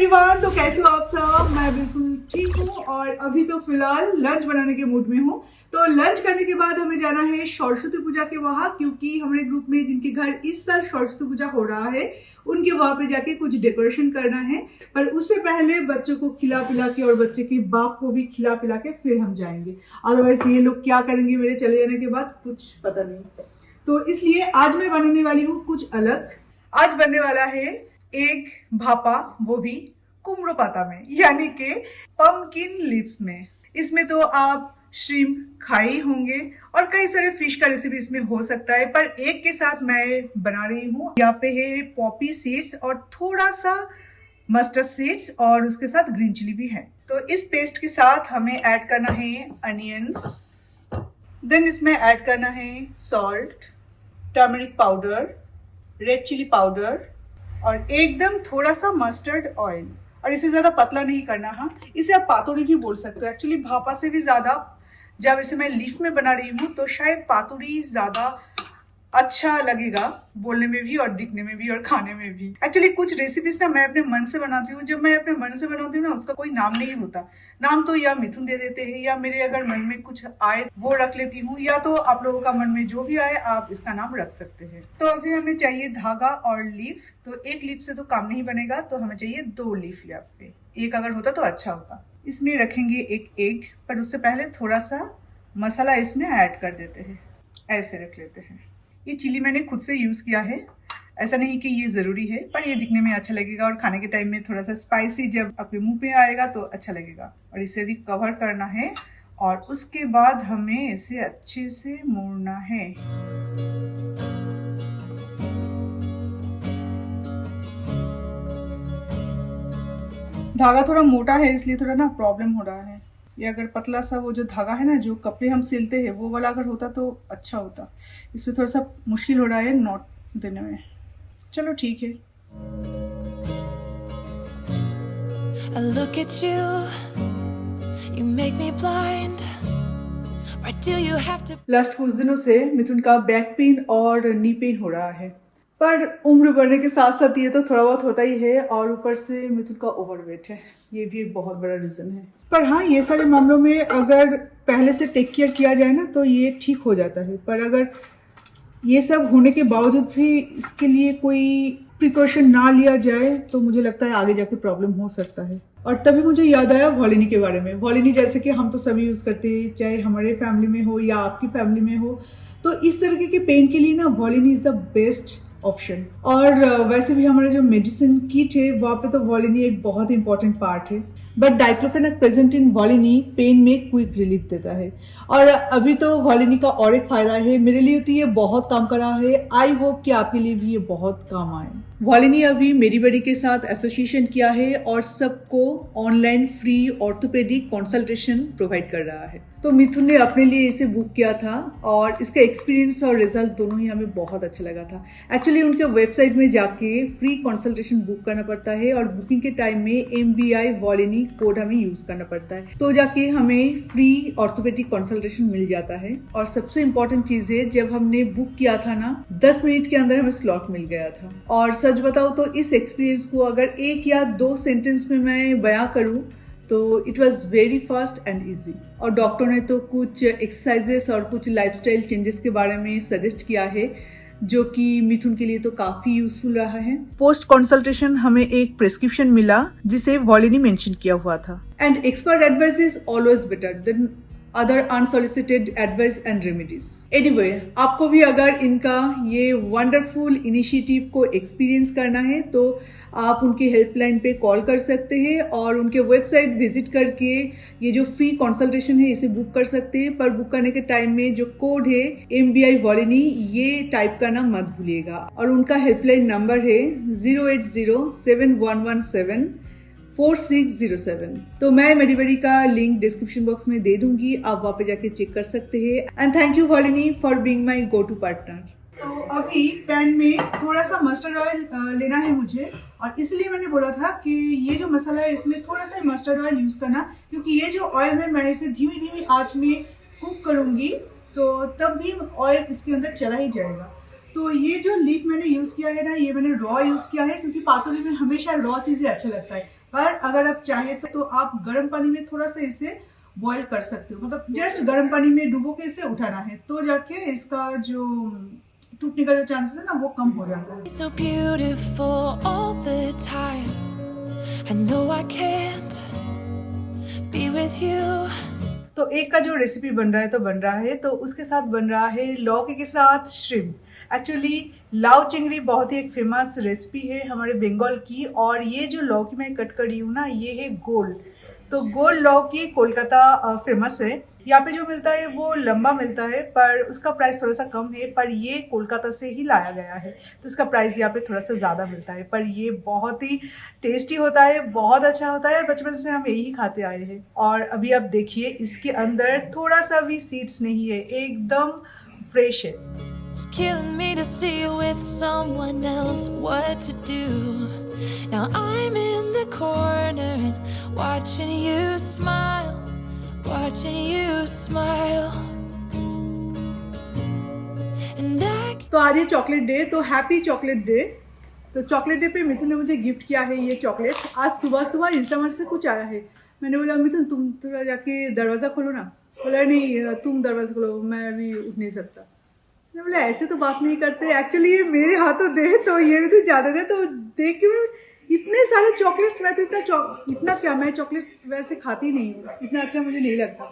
Everyone, तो कैसे हो आप सब। मैं बिल्कुल ठीक हूँ और अभी तो फिलहाल लंच बनाने के मूड में हूँ। तो लंच करने के बाद हमें जाना है सरस्वती पूजा के वहाँ, क्योंकि हमारे ग्रुप में जिनके घर इस साल सरस्वती पूजा हो रहा है उनके वहाँ पे जाके कुछ डेकोरेशन करना है। पर उससे पहले बच्चों को खिला पिला के और बच्चे के बाप को भी खिला पिला के फिर हम जाएंगे। अदरवाइज ये लोग क्या करेंगे मेरे चले जाने के बाद, कुछ पता नहीं। तो इसलिए आज मैं बनाने वाली हूँ कुछ अलग। आज बनने वाला है एग भापा, वो भी कुमड़ो पाता में, यानी कि पम्पकिन लीव्स में। इसमें तो आप श्रिम्प खाए होंगे और कई सारे फिश का रेसिपी इसमें हो सकता है, पर एग के साथ मैं बना रही हूँ। यहाँ पे है पॉपी सीड्स और थोड़ा सा मस्टर्ड सीड्स और उसके साथ ग्रीन चिली भी है। तो इस पेस्ट के साथ हमें ऐड करना है अनियंस, देन इसमें ऐड करना है salt, turmeric powder, red chilli powder और एकदम थोड़ा सा मस्टर्ड ऑयल। और इसे ज़्यादा पतला नहीं करना। हाँ, इसे आप पातुड़ी भी बोल सकते हो। एक्चुअली भापा से भी ज़्यादा, जब इसे मैं लीफ में बना रही हूँ तो शायद पातुड़ी ज़्यादा अच्छा लगेगा बोलने में भी और दिखने में भी और खाने में भी। एक्चुअली कुछ रेसिपीज ना मैं अपने मन से बनाती हूँ। जब मैं अपने मन से बनाती हूँ ना, उसका कोई नाम नहीं होता। नाम तो या मिथुन दे देते हैं या मेरे अगर मन में कुछ आए वो रख लेती हूँ, या तो आप लोगों का मन में जो भी आए आप इसका नाम रख सकते हैं। तो अभी हमें चाहिए धागा और लीफ। तो एक लीफ से तो काम नहीं बनेगा, तो हमें चाहिए 2 लीफ। यहाँ पे एक अगर होता तो अच्छा होता। इसमें रखेंगे एक एग, पर उससे पहले थोड़ा सा मसाला इसमें ऐड कर देते हैं। ऐसे रख लेते हैं। ये चिली मैंने खुद से यूज़ किया है, ऐसा नहीं कि ये ज़रूरी है, पर ये दिखने में अच्छा लगेगा और खाने के टाइम में थोड़ा सा स्पाइसी जब आपके मुंह पे आएगा तो अच्छा लगेगा। और इसे भी कवर करना है और उसके बाद हमें इसे अच्छे से मोड़ना है। धागा थोड़ा मोटा है इसलिए थोड़ा ना प्रॉब्लम हो रहा है। ये अगर पतला सा वो जो धागा है ना, जो कपड़े हम सिलते हैं वो वाला अगर होता तो अच्छा होता। इसमें थोड़ा सा मुश्किल हो रहा है नॉट देने में। चलो ठीक है। I look at you, you make me blind. Why do you have to... last कुछ दिनों से मिथुन का बैक पेन और नी पेन हो रहा है, पर उम्र बढ़ने के साथ साथ ये तो थोड़ा बहुत होता ही है। और ऊपर से मिथुन का ओवरवेट है, ये भी एक बहुत बड़ा रीज़न है। पर हाँ, ये सारे मामलों में अगर पहले से टेक केयर किया जाए ना तो ये ठीक हो जाता है। पर अगर ये सब होने के बावजूद भी इसके लिए कोई प्रिकॉशन ना लिया जाए तो मुझे लगता है आगे जाके प्रॉब्लम हो सकता है। और तभी मुझे याद आया वॉलिनी के बारे में। वॉलिनी जैसे कि हम तो सभी यूज़ करते हैं, चाहे हमारे फैमिली में हो या आपकी फैमिली में हो। तो इस तरीके के पेन के लिए ना Volini is the best option. और वैसे भी हमारा जो मेडिसिन किट है वहाँ पे तो वॉलिनी एक बहुत इंपॉर्टेंट पार्ट है। But diclofenac present in Volini pain में क्विक रिलीफ देता है। और अभी तो वॉलिनी का और एक फायदा है, मेरे लिए तो ये बहुत काम कर रहा है। आई होप कि आपके लिए भी ये बहुत काम आए। वॉलिनी अभी मेरी बड़ी के साथ एसोसिएशन किया है और सबको online free orthopaedic consultation provide कर रहा है। तो मिथुन ने अपने लिए इसे बुक किया था और इसका एक्सपीरियंस और रिजल्ट दोनों ही हमें बहुत अच्छा लगा था। एक्चुअली उनके वेबसाइट में जाके फ्री कंसल्टेशन बुक करना पड़ता है और बुकिंग के टाइम में MBI वॉलिनी कोड हमें यूज करना पड़ता है, तो जाके हमें फ्री ऑर्थोपेडिक कंसल्टेशन मिल जाता है। और सबसे इम्पोर्टेंट चीज है, जब हमने बुक किया था ना 10 मिनट के अंदर हमें स्लॉट मिल गया था। और सच बताओ तो इस एक्सपीरियंस को अगर 1 या 2 सेंटेंस में मैं बयां करूं तो it was very fast and easy. और डॉक्टर ने तो कुछ एक्सरसाइजेस और कुछ लाइफस्टाइल चेंजेस के बारे में सजेस्ट किया है, जो कि मिथुन के लिए तो काफी यूजफुल रहा है। पोस्ट कंसल्टेशन हमें एक प्रेस्क्रिप्शन मिला जिसे वॉलिनी मेंशन किया हुआ था। And expert advice is always better than other unsolicited advice and remedies. Anyway, आपको भी अगर इनका ये वंडरफुल इनिशिएटिव को एक्सपीरियंस करना है तो आप उनके हेल्पलाइन पे कॉल कर सकते हैं और उनके वेबसाइट विजिट करके ये जो फ्री कंसल्टेशन है इसे बुक कर सकते हैं। पर बुक करने के टाइम में जो कोड है MBI वॉलिनी, ये टाइप करना मत भूलिएगा। और उनका हेल्पलाइन नंबर है 08071174607। तो मैं मेडिबेरी का लिंक डिस्क्रिप्शन बॉक्स में दे दूंगी, आप वहाँ पे जाके चेक कर सकते हैं। And thank you Volini for being my go to partner. तो अभी पैन में थोड़ा सा मस्टर्ड ऑयल लेना है मुझे, और इसलिए मैंने बोला था कि ये जो मसाला है इसमें थोड़ा सा मस्टर्ड ऑयल यूज़ करना, क्योंकि ये जो ऑयल में मैं इसे धीमी धीमी आंच में कुक करूँगी तो तब भी ऑयल इसके अंदर चला ही जाएगा। तो ये जो लीफ मैंने यूज़ किया है ना, ये मैंने रॉ यूज़ किया है, क्योंकि पातुली में हमेशा रॉ चीज़ें अच्छा लगता है। पर अगर आप चाहें तो आप गर्म पानी में थोड़ा सा इसे बॉईल कर सकते हो, मतलब जस्ट गर्म पानी में डुबो के इसे उठाना है, तो जाके इसका जो टूटने का जो चांसेस है ना वो कम हो जाता है। So beautiful all the time. I know I can't be with you. तो एक का जो रेसिपी बन रहा है तो बन रहा है, तो उसके साथ बन रहा है लौकी के साथ श्रिम्प। एक्चुअली लाउ चिंगड़ी बहुत ही एक फेमस रेसिपी है हमारे बंगाल की, और ये जो लौकी मैं कट करी हूँ ना ये है गोल। तो गोल लौकी कोलकाता फेमस है। यहाँ पे जो मिलता है वो लंबा मिलता है, पर उसका प्राइस थोड़ा सा कम है, पर ये कोलकाता से ही लाया गया है तो इसका प्राइस यहाँ पे थोड़ा सा ज़्यादा मिलता है। पर ये बहुत ही टेस्टी होता है, बहुत अच्छा होता है, और बचपन से हम यही खाते आए हैं। और अभी आप देखिए इसके अंदर थोड़ा सा भी सीड्स नहीं है, एकदम फ्रेश है। It's killing me to see you with someone else. What to do? Now I'm in the corner and watching you smile, watching you smile. And I तो आज है चॉकलेट डे, तो हैप्पी चॉकलेट डे। तो chocolate day पे मिथुन ने मुझे gift किया है ये चॉकलेट। आज सुबह सुबह इंस्टामार्ट से कुछ आया है, मैंने बोला मिथुन तुम थोड़ा जाके दरवाज़ा खोलो ना। बोला नहीं तुम दरवाज़ा खोलो, मैं अभी उठ नहीं सकता। मैंने बोला ऐसे तो बात नहीं करते, एक्चुअली ये मेरे हाथों दे तो ये भी तो ज़्यादा दे। तो देख के मैं इतने सारे चॉकलेट्स, मैं तो इतना क्या, मैं चॉकलेट वैसे खाती नहीं हूँ, इतना अच्छा मुझे नहीं लगता।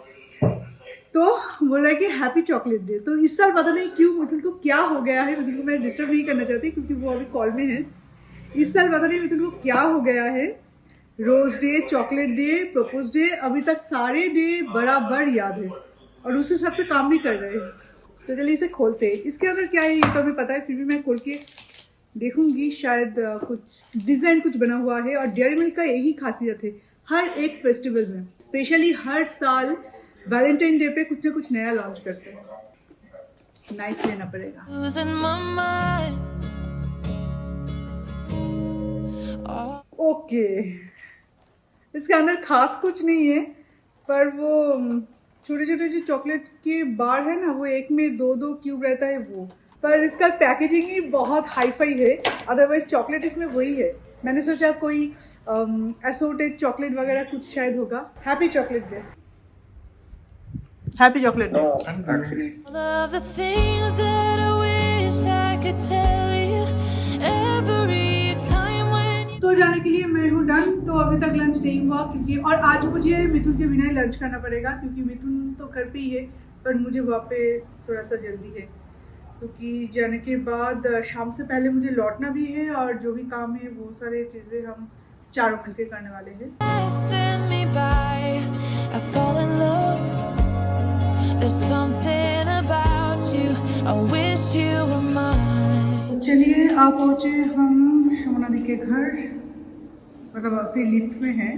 तो बोला कि हैप्पी चॉकलेट डे। तो इस साल पता नहीं क्यों मिथुन को क्या हो गया है, मिथुन को मैं डिस्टर्ब नहीं करना चाहती क्योंकि वो अभी कॉल में है। इस साल पता नहीं मिथुन को क्या हो गया है, rose day, chocolate day, propose day, अभी तक सारे डे बराबर याद है और उसी हिसाब से काम भी कर रहे हैं। तो चलिए इसे खोलते हैं। इसके अंदर क्या है ये तो हमें पता है, फिर भी मैं खोल के देखूंगी, शायद कुछ डिज़ाइन कुछ बना हुआ है। और डेयरी मिल्क का यही खासियत है, हर एक फेस्टिवल में स्पेशली हर साल वैलेंटाइन डे पे कुछ ना कुछ नया लॉन्च करते हैं। नाइफ लेना पड़ेगा। losing my mind. Oh. Okay, इसके अंदर खास कुछ नहीं है, पर वो छोटे छोटे जो चॉकलेट के बार है ना वो एक में दो दो क्यूब रहता है वो। पर इसका पैकेजिंग ही बहुत हाई फाई है, अदरवाइज चॉकलेट इसमें वही है। मैंने सोचा कोई असोर्टेड चॉकलेट वगैरह कुछ शायद होगा। Happy chocolate day, happy chocolate day. All of the things that I wish I could tell you every time when you तो जाने के लिए मैं हूँ डन। तो अभी तक लंच नहीं हुआ क्योंकि, और आज मुझे मिथुन के बिना ही लंच करना पड़ेगा क्योंकि मिथुन तो घर पे ही है, पर मुझे वहाँ पे थोड़ा सा जल्दी है क्योंकि जाने के बाद शाम से पहले मुझे लौटना भी है, और जो भी काम है वो सारे चीज़ें हम चारों मिलकर करने वाले हैं। passing me by, I fall in love. There's something about you, I wish you were mine. तो चलिए आप पहुँचे हम शोभना दी के घर, मतलब अभी लिफ्ट में हैं।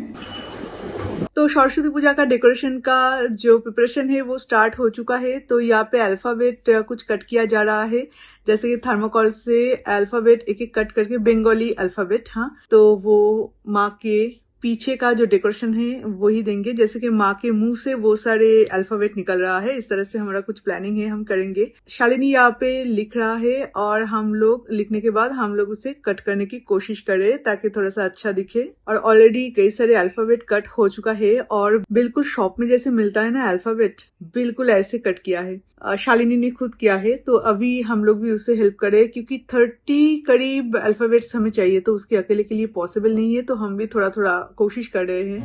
तो सरस्वती पूजा का डेकोरेशन का जो प्रिपरेशन है वो स्टार्ट हो चुका है। तो यहाँ पे अल्फ़ाबेट कुछ कट किया जा रहा है, जैसे कि थर्मोकॉल से अल्फ़ाबेट एक एक कट करके, बंगाली अल्फ़ाबेट। हाँ, तो वो माँ के पीछे का जो डेकोरेशन है वही देंगे, जैसे कि माँ के मुंह से वो सारे अल्फ़ाबेट निकल रहा है, इस तरह से हमारा कुछ प्लानिंग है, हम करेंगे। शालिनी यहाँ पे लिख रहा है और हम लोग लिखने के बाद हम लोग उसे कट करने की कोशिश करें ताकि थोड़ा सा अच्छा दिखे। और ऑलरेडी कई सारे अल्फ़ाबेट कट हो चुका है और बिल्कुल शॉप में जैसे मिलता है ना अल्फ़ाबेट, बिल्कुल ऐसे कट किया है। शालिनी ने खुद किया है, तो अभी हम लोग भी उससे हेल्प करें क्योंकि 30 करीब अल्फ़ाबेट्स हमें चाहिए, तो उसके अकेले के लिए पॉसिबल नहीं है, तो हम भी थोड़ा थोड़ा कोशिश कर रहे हैं।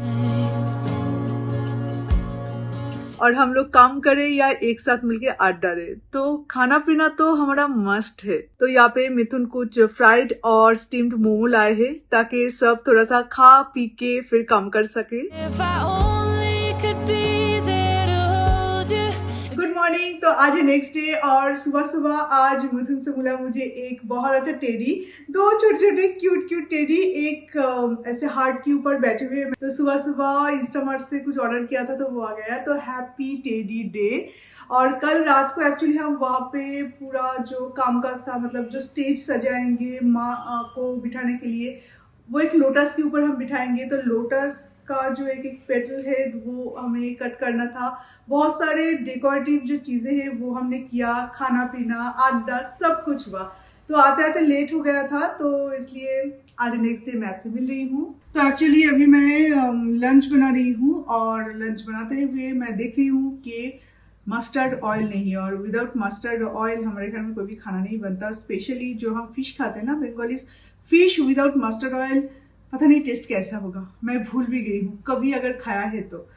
और हम लोग काम करें या एक साथ मिलके अड्डा दे, तो खाना पीना तो हमारा मस्ट है। तो यहाँ पे मिथुन कुछ फ्राइड और स्टीम्ड मोमो लाए हैं ताकि सब थोड़ा सा खा पी के फिर काम कर सके। If I only could be there to hold you. Good morning. तो आज है नेक्स्ट डे और सुबह सुबह आज मिथुन से मिला मुझे एक बहुत अच्छा टेडी, दो छोटे छोटे क्यूट क्यूट टेडी, एक ऐसे हार्ट के ऊपर बैठे हुए। तो सुबह सुबह इंस्टामार्ट से कुछ ऑर्डर किया था तो वो आ गया। तो हैप्पी टेडी डे। और कल रात को एक्चुअली हम वहाँ पे पूरा जो कामकाज था, मतलब जो स्टेज सजाएंगे माँ को बिठाने के लिए, वो एक लोटस के ऊपर हम बिठाएंगे। तो लोटस का जो एक एक पेटल है वो हमें कट करना था। बहुत सारे डेकोरेटिव जो चीज़ें हैं वो हमने किया, खाना पीना अड्डा सब कुछ हुआ। तो आते आते लेट हो गया था, तो इसलिए आज नेक्स्ट डे मैं आपसे मिल रही हूँ। तो एक्चुअली अभी मैं लंच बना रही हूँ, और लंच बनाते हुए मैं देख रही हूँ कि मस्टर्ड ऑयल नहीं है, और विदाउट मस्टर्ड ऑयल हमारे घर में कोई भी खाना नहीं बनता। स्पेशली जो हम फिश खाते हैं ना Bengalis, fish without mustard oil पता नहीं टेस्ट कैसा होगा, मैं भूल भी गई हूँ कभी अगर खाया है तो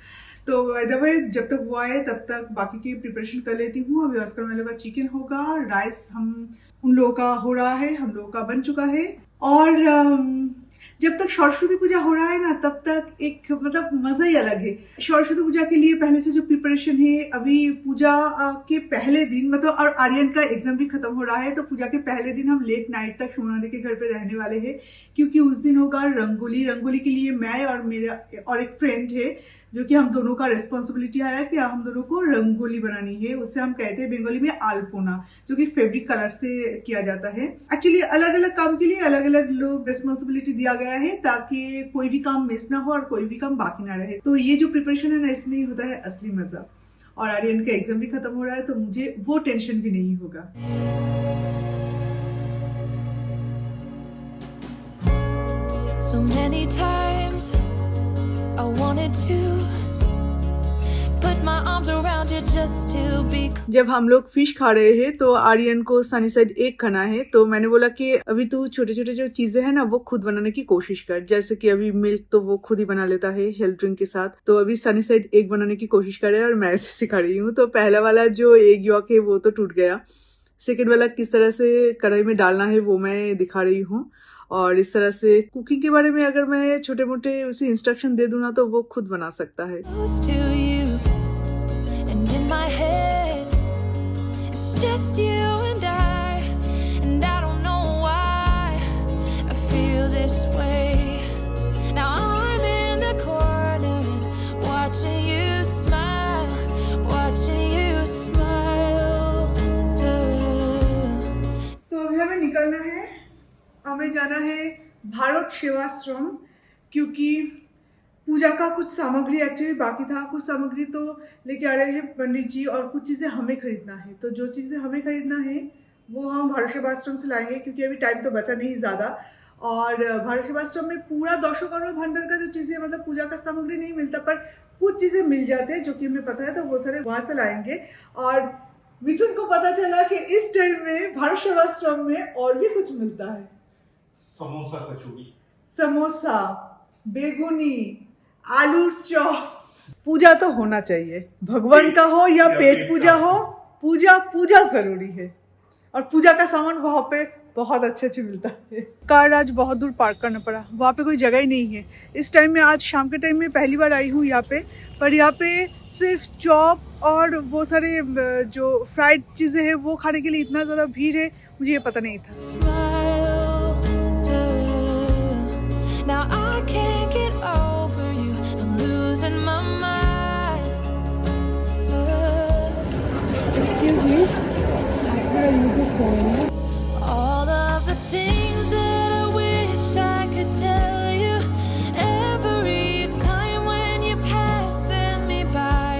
भाई जब तक वो आए तब तक बाकी की प्रिपरेशन कर लेती हूँ। अभी ऑस्कर वालों का चिकन होगा, राइस उन लोगों का हो रहा है, हम लोगों का बन चुका है, और जब तक सरस्वती पूजा हो रहा है ना तब तक एक मतलब मजा ही अलग है। सरस्वती पूजा के लिए पहले से जो प्रिपरेशन है, अभी पूजा के पहले दिन मतलब, और आर्यन का एग्जाम भी खत्म हो रहा है, तो पूजा के पहले दिन हम लेट नाइट तक सोमनाथ के घर पे रहने वाले हैं, क्योंकि उस दिन होगा रंगोली के लिए मैं और मेरा और एक फ्रेंड है, जो कि हम दोनों का रिस्पॉन्सिबिलिटी आया कि हम दोनों को रंगोली बनानी है। उससे हम कहते हैं बंगाली में आलपोना, जो कि फैब्रिक कलर से किया जाता है। एक्चुअली अलग अलग काम के लिए अलग अलग लोग रिस्पॉन्सिबिलिटी दिया गया है, ताकि कोई भी काम मिस ना हो और कोई भी काम बाकी ना रहे। तो ये जो प्रिपरेशन है ना, इसमें ही होता है असली मजा। और आर्यन का एग्जाम भी खत्म हो रहा है, तो मुझे वो टेंशन भी नहीं होगा। So many times I wanted to put my arms around you just to be. जब हम लोग फिश खा रहे हैं तो आर्यन को सनी साइड एग खाना है, तो मैंने बोला कि अभी तू छोटे छोटे जो चीजें हैं ना वो खुद बनाने की कोशिश कर। जैसे कि अभी मिल्क तो वो खुद ही बना लेता है हेल्थ ड्रिंक के साथ, तो अभी सनी साइड एग बनाने की कोशिश करे और मैं ऐसे सिखा रही हूँ। तो पहला वाला जो एग यॉक है वो तो टूट गया, सेकेंड वाला किस तरह से कढ़ाई में डालना है वो मैं दिखा रही हूँ। और इस तरह से कुकिंग के बारे में अगर मैं छोटे मोटे उसे इंस्ट्रक्शन दे दूँ ना तो वो खुद बना सकता है। Close to you, and in my head, it's just you and I don't know why I feel this way. Now I'm in the corner and watching you smile, watching you smile. तो अभी हमें निकलना है, हमें जाना है भारत सेवाश्रम, क्योंकि पूजा का कुछ सामग्री एक्चुअली बाकी था। कुछ सामग्री तो लेके आ रहे हैं पंडित जी, और कुछ चीज़ें हमें खरीदना है। तो जो चीज़ें हमें खरीदना है वो हम भारत सेवाश्रम से लाएंगे, क्योंकि अभी टाइम तो बचा नहीं ज़्यादा। और भारत सेवाश्रम में पूरा दशकर्मा भंडार का जो चीज़ें मतलब पूजा का सामग्री नहीं मिलता, पर कुछ चीज़ें मिल जाते हैं जो कि हमें पता है, तो वो सारे वहाँ से लाएंगे। और मिथुन को पता चला कि इस टाइम में भारत सेवाश्रम में और भी कुछ मिलता है, समोसा कचौड़ी, समोसा, बेगुनी, आलू चॉप। पूजा तो होना चाहिए, भगवान का हो या पेट पूजा हो, पूजा जरूरी है। और पूजा का सामान वहाँ पे बहुत अच्छे मिलता है। कार आज बहुत दूर पार्क करना पड़ा, वहाँ पे कोई जगह ही नहीं है इस टाइम में। आज शाम के टाइम में पहली बार आई हूँ यहाँ पे, पर यहाँ पे सिर्फ चॉप और वो सारे जो फ्राइड चीज़ें हैं वो खाने के लिए इतना ज़्यादा भीड़ है, मुझे ये पता नहीं था। Smile. Now I can't get over you. I'm losing my mind. Excuse me, where are you going? All of the things that I wish I could tell you every time when you're passing me by.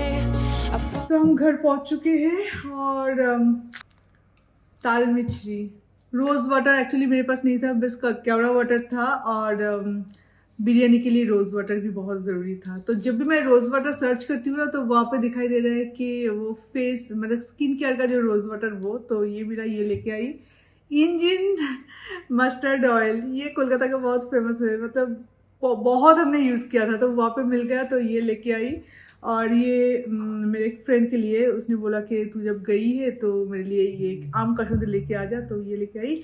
तो हम घर पहुंच चुके हैं, और ताल मिचरी rose water actually मेरे पास नहीं था, बस केवड़ा वाटर था, और बिरयानी के लिए रोज़ वाटर भी बहुत ज़रूरी था। तो जब भी मैं रोज़ वाटर सर्च करती हूँ ना तो वहाँ पे दिखाई दे रहा है कि वो फेस मतलब स्किन केयर का जो रोज़ वाटर वो, तो ये मेरा ये लेके आई इंजिन मस्टर्ड ऑयल। ये कोलकाता का बहुत फेमस है, मतलब बहुत हमने यूज़ किया था, तो वहाँ पे मिल गया तो ये लेके आई। और ये मेरे एक फ्रेंड के लिए, उसने बोला कि तू जब गई है तो मेरे लिए ये आम कसूरी लेके आ जा, तो ये लेके आई।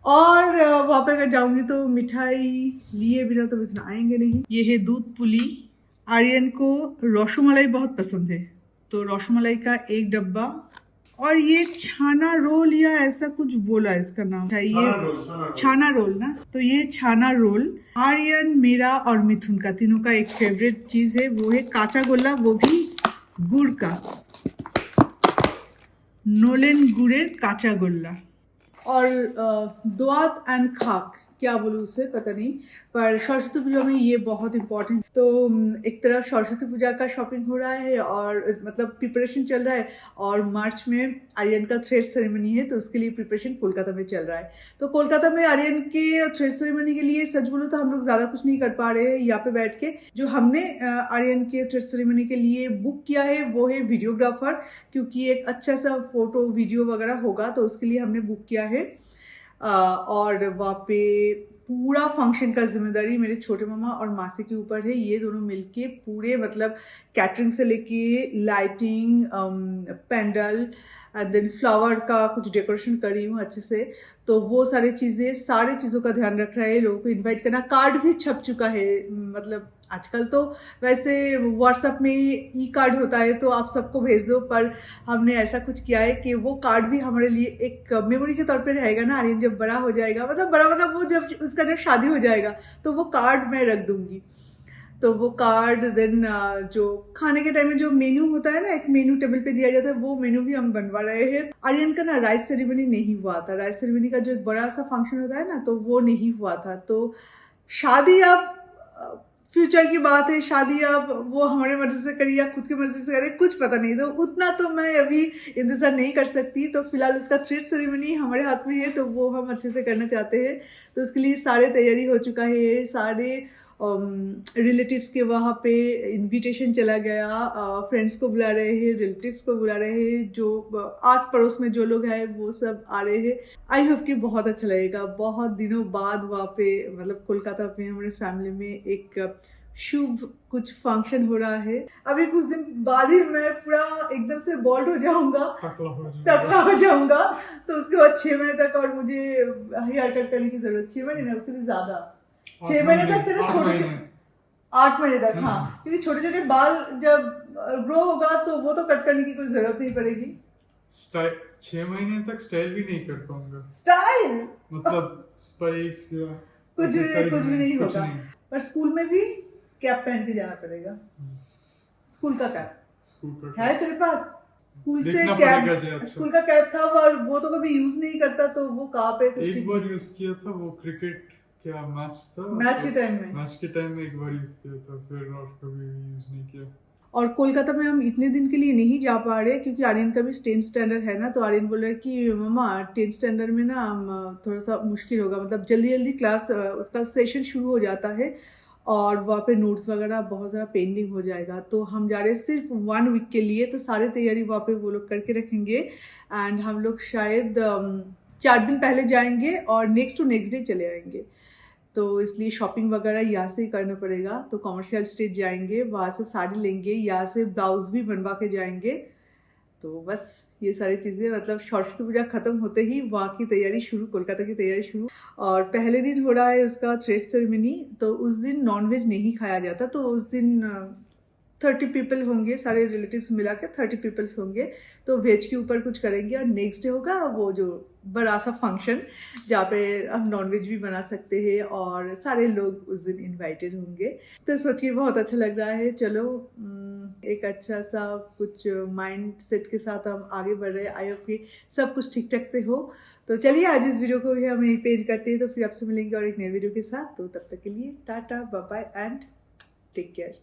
और वहाँ पे अगर जाऊँगी तो मिठाई लिए बिना तो इतना आएंगे नहीं। ये है दूध पुली। आर्यन को रसमलाई बहुत पसंद है, तो रसमलाई का एक डब्बा। और ये छाना रोल या ऐसा कुछ बोला इसका नाम था, ये छाना रोल ना, तो ये छाना रोल आर्यन, मेरा और मिथुन का तीनों का एक फेवरेट चीज़ है, वो है काचा गोला, वो भी गुड़ का, नोलेन गुड़ेर काचा गोल्ला। और दोआत एंड खाक क्या बोलूँ उससे पता नहीं, पर सरस्वती पूजा में ये बहुत इम्पोर्टेंट। तो एक तरफ सरस्वती पूजा का शॉपिंग हो रहा है और मतलब प्रिपरेशन चल रहा है, और मार्च में आर्यन का थ्रेड सेरेमनी है, तो उसके लिए प्रिपरेशन कोलकाता में चल रहा है। तो कोलकाता में आर्यन के थ्रेड सेरेमनी के लिए सच बोलूँ तो हम लोग ज़्यादा कुछ नहीं कर पा रहे हैं यहाँ पे बैठ के। जो हमने आर्यन के थ्रेड सेरेमनी के लिए बुक किया है वो है वीडियोग्राफर, क्योंकि एक अच्छा सा फोटो वीडियो वगैरह होगा, तो उसके लिए हमने बुक किया है। और वहाँ पे पूरा फंक्शन का जिम्मेदारी मेरे छोटे मामा और मासी के ऊपर है। ये दोनों मिलके पूरे मतलब कैटरिंग से लेके lighting, pandal and then flower का कुछ डेकोरेशन करी हूँ अच्छे से। तो वो सारी चीज़ों का ध्यान रख रहा है, लोगों को इनवाइट करना। कार्ड भी छप चुका है, मतलब आजकल तो वैसे व्हाट्सएप में ई कार्ड होता है तो आप सबको भेज दो, पर हमने ऐसा कुछ किया है कि वो कार्ड भी हमारे लिए एक मेमोरी के तौर पे रहेगा ना। आर्यन जब बड़ा हो जाएगा, मतलब वो जब उसका शादी हो जाएगा तो वो कार्ड मैं रख दूंगी। तो वो कार्ड देन जो खाने के टाइम में जो मेन्यू होता है ना, एक मेन्यू टेबल पे दिया जाता है, वो मेन्यू भी हम बनवा रहे हैं। आर्यन का ना राइस सेरेमनी नहीं हुआ था, राइस सेरेमनी का जो एक बड़ा सा फंक्शन होता है ना, तो वो नहीं हुआ था। तो शादी अब फ्यूचर की बात है, शादी अब वो हमारे मर्जी से करी या खुद की मर्जी से करे कुछ पता नहीं, तो उतना तो मैं अभी इंतजार नहीं कर सकती। तो फिलहाल उसका थ्रेड सेरेमनी हमारे हाथ में है, तो वो हम अच्छे से करना चाहते हैं। तो उसके लिए सारे तैयारी हो चुका है, सारे रिलेटिव्स के वहाँ पे इनविटेशन चला गया, फ्रेंड्स को बुला रहे हैं, रिलेटिव्स को बुला रहे हैं, जो आस पड़ोस में जो लोग हैं वो सब आ रहे हैं। आई होप कि बहुत अच्छा लगेगा। बहुत दिनों बाद वहाँ पे मतलब कोलकाता में हमारे फैमिली में एक शुभ कुछ फंक्शन हो रहा है। अभी कुछ दिन बाद ही मैं पूरा एकदम से बॉल्ड हो जाऊंगा, टकला हो जाऊंगा। तो उसके बाद 6 महीने तक और मुझे हेयर कट करने की जरूरत, 6 महीने ना, उससे भी ज्यादा, 6 महीने तक तेरे छोटे 8 महीने तक, हाँ, क्योंकि छोटे छोटे बाल जब ग्रो होगा तो वो तो कट करने की कोई जरूरत नहीं पड़ेगी। 6 महीने तक स्टाइल भी नहीं कर पाऊंगा। स्टाइल मतलब स्पाइक्स या कुछ भी नहीं होगा। पर स्कूल में भी कैप पहन के जाना पड़ेगा, स्कूल का कैप है तेरे पास? स्कूल से कैप, स्कूल का कैप था, पर वो तो कभी यूज नहीं करता, तो वो कहाँ पे एक बार यूज किया था, वो क्रिकेट क्या मैच था, मैच के टाइम में एक बार यूज किया था, फिर और कभी यूज नहीं किया। और कोलकाता में हम इतने दिन के लिए नहीं जा पा रहे क्योंकि आर्यन का भी 10th स्टैंडर्ड है ना। तो आर्यन बोल रहा है कि मम्मा 10th स्टैंडर्ड में ना थोड़ा सा मुश्किल होगा, मतलब जल्दी क्लास उसका सेशन शुरू हो जाता है और वहाँ पे नोट्स वगैरह बहुत ज़्यादा पेंडिंग हो जाएगा। तो हम जा रहे हैं सिर्फ 1 वीक के लिए, तो सारी तैयारी वहाँ पे वो लोग करके रखेंगे। एंड हम लोग शायद 4 दिन पहले जाएंगे और नेक्स्ट डे चले आएंगे। तो इसलिए शॉपिंग वगैरह यहाँ से ही करना पड़ेगा। तो कॉमर्शियल स्ट्रीट जाएंगे, वहाँ से साड़ी लेंगे, यहाँ से ब्लाउज भी बनवा के जाएंगे। तो बस ये सारी चीज़ें, मतलब सरस्वती पूजा ख़त्म होते ही वहाँ की तैयारी शुरू, कोलकाता की तैयारी शुरू। और पहले दिन हो रहा है उसका थ्रेड सेरेमनी, तो उस दिन नॉनवेज नहीं खाया जाता। तो उस दिन 30 पीपल होंगे, सारे रिलेटिव्स मिला के 30 पीपल्स होंगे, तो वेज के ऊपर कुछ करेंगे। और नेक्स्ट डे होगा वो जो बड़ा सा फंक्शन जहाँ पे हम नॉनवेज भी बना सकते हैं और सारे लोग उस दिन इनवाइटेड होंगे। तो सोच के बहुत अच्छा लग रहा है। चलो एक अच्छा सा कुछ माइंड सेट के साथ हम आगे बढ़ रहे हैं। आई होप कि सब कुछ ठीक ठाक से हो। तो चलिए आज इस वीडियो को भी हम यहीं पे एंड करते हैं। तो फिर आपसे मिलेंगे और एक नए वीडियो के साथ। तो तब तक के लिए tata bye bye and take care.